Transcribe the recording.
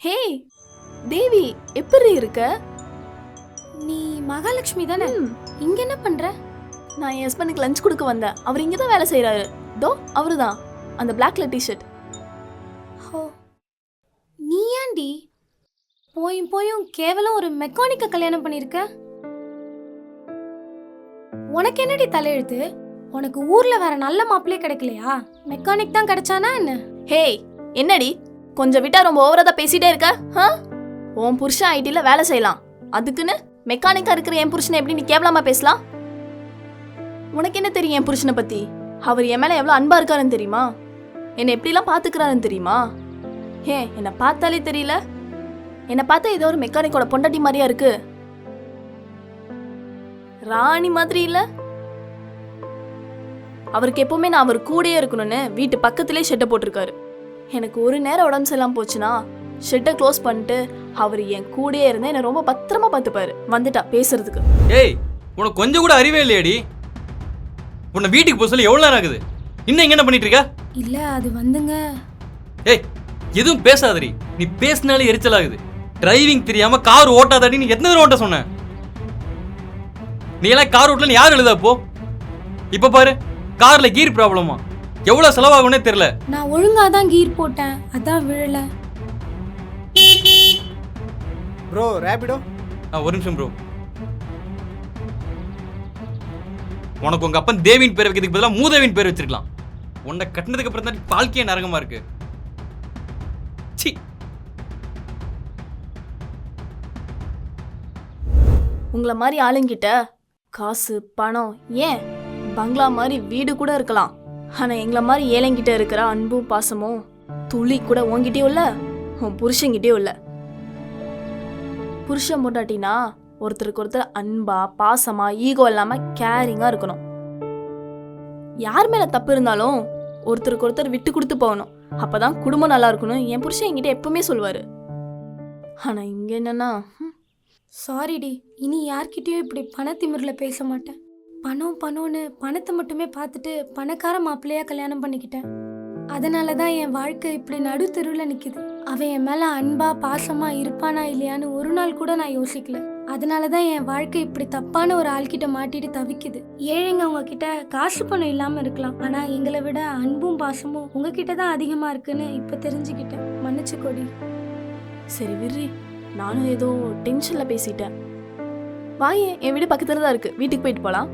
ஹே தேவி, எப்படி இருக்க? நீ மகாலட்சுமி தானே? இங்க என்ன பண்ற? நான் என் ஹஸ்பண்டுக்கு லஞ்ச் கொடுக்க வந்தேன். அவர் இங்கே தான் வேலை செய்கிறாரு. தோ அவரு தான், அந்த பிளாக்ல டிஷர்ட். ஹோ, நீ ஏன்டி போயும் போயும் கேவலம் ஒரு மெக்கானிக்க கல்யாணம் பண்ணிருக்க? உனக்கு என்னடி தலையெழுத்து? உனக்கு ஊர்ல வேற நல்ல மாப்பிள்ளையே கிடைக்கலையா? மெக்கானிக் தான் கிடைச்சானா என்ன? ஹே என்னடி, கொஞ்சம் விட்டா ரொம்ப ஓவரா தான் பேசிட்டே இருக்க. உன் புருஷன் ஐடில வேலை செய்யலாம், அதுக்குன்னு மெக்கானிக்கா இருக்கிற என் புருஷனை எப்படி நீ கேவலமா பேசலாம்? உனக்கு என்ன தெரியும் என் புருஷனை பத்தி? அவர் என் மேல எவ்வளவு அன்பா இருக்காருன்னு தெரியுமா? என்னை எப்படிலாம் பாத்துக்கிறாருன்னு தெரியுமா? என்னை பார்த்தாலே தெரியல? என்னை பார்த்தா ஏதோ ஒரு மெக்கானிக்கோட பொண்டாட்டி மாதிரியா இருக்கு. ராணி மாதிரி இல்ல? அவருக்கு எப்பவுமே நான் அவர் கூடயே இருக்கணும்னு வீட்டு பக்கத்திலே ஷெட்டை போட்டிருக்காரு. எனக்கு ஒரு நேரம் உடம்பு சரியில்லாம போச்சுன்னா ஷெட்டை க்ளோஸ் பண்ணிட்டு அவர் என் கூடயே இருந்தா என்ன ரொம்ப பத்திரமா பார்த்துப்பாரு. வந்துட்டா பேசுறதுக்கு. ஏய், உனக்கு கொஞ்சம் கூட அறிவே இல்லையாடி? உன்னை வீட்டுக்கு போக சொல்லி எவ்வளோ நேரம் ஆகுது? இன்னும் இங்க என்ன பண்ணிட்டு இருக்க? இல்ல அது வந்துங்க. ஏய், எதுவும் பேசாதடி. நீ பேசினாலே எரிச்சல் ஆகுது. டிரைவிங் தெரியாம கார் ஓட்டாதடி. நீ எத்தனை தடவை ஓட்ட சொன்ன? நீ எல்லாம் கார் ஓட்டலன்னு யார் எழுதா போ? இப்ப பாரு, கார்ல கீர் ப்ராப்ளமா? எவ்வளவு செலவாகும்னே தெரியல. நான் ஒழுங்கா தான் கீர் போட்டேன், அதான் விழல. ப்ரோ ரேபிடோ. ஒரு நிமிஷம் ப்ரோ. உனக்கு உங்க அப்பன் தேவின் பேர் வைக்கிறதுக்கு பதிலாக மூதேவின் பேர் வச்சிருக்கலாம். உன்னை கட்டினதுக்கு அப்புறம் தான் வாழ்க்கையே நரகமா இருக்கு. சி, உங்களை மாதிரி ஆளுங்கிட்ட காசு பணம் ஏன் பங்களா மாதிரி வீடு கூட இருக்கலாம். ஆனா எங்களை மாதிரி ஏழைங்கிட்ட இருக்கிற அன்பும் பாசமும் துளி கூட உன்கிட்டயும் இல்ல, உன் புருஷங்கிட்டயும் இல்ல. புருஷன் பொண்டாட்டினா ஒருத்தருக்கு ஒருத்தர் அன்பா பாசமா ஈகோ இல்லாம கேரிங்கா இருக்கணும். யார் மேல தப்பு இருந்தாலும் ஒருத்தருக்கு ஒருத்தர் விட்டு கொடுத்து போகணும். அப்பதான் குடும்பம் நல்லா இருக்கணும் என் புருஷன் என்கிட்ட எப்பவுமே சொல்லுவாரு. ஆனா இங்க என்னன்னா, சாரிடி, இனி யார்கிட்டயும் இப்படி பணத்திமிரில் பேச மாட்டேன். பணம் பணம்னு பணத்தை மட்டுமே பார்த்துட்டு பணக்கார மாப்பிள்ளையா கல்யாணம் பண்ணிக்கிட்டேன். அதனால தான் என் வாழ்க்கை இப்படி நடு தெருவில் நிற்குது. அவன் என் மேலே அன்பா பாசமா இருப்பானா இல்லையான்னு ஒரு நாள் கூட நான் யோசிக்கல. அதனால தான் என் வாழ்க்கை இப்படி தப்பான ஒரு ஆள்கிட்ட மாட்டிட்டு தவிக்குது. ஏழைங்க உங்ககிட்ட காசு பணம் இல்லாமல் இருக்கலாம், ஆனால் எங்களை விட அன்பும் பாசமும் உங்ககிட்ட தான் அதிகமாக இருக்குன்னு இப்போ தெரிஞ்சுக்கிட்டேன். மன்னிச்சுக்கோடி. சரி விர்ரி, நானும் ஏதோ டென்ஷன்ல பேசிட்டேன். வாயே, என் வீடு பக்கத்துல தான் இருக்கு, வீட்டுக்கு போயிட்டு போலாம்.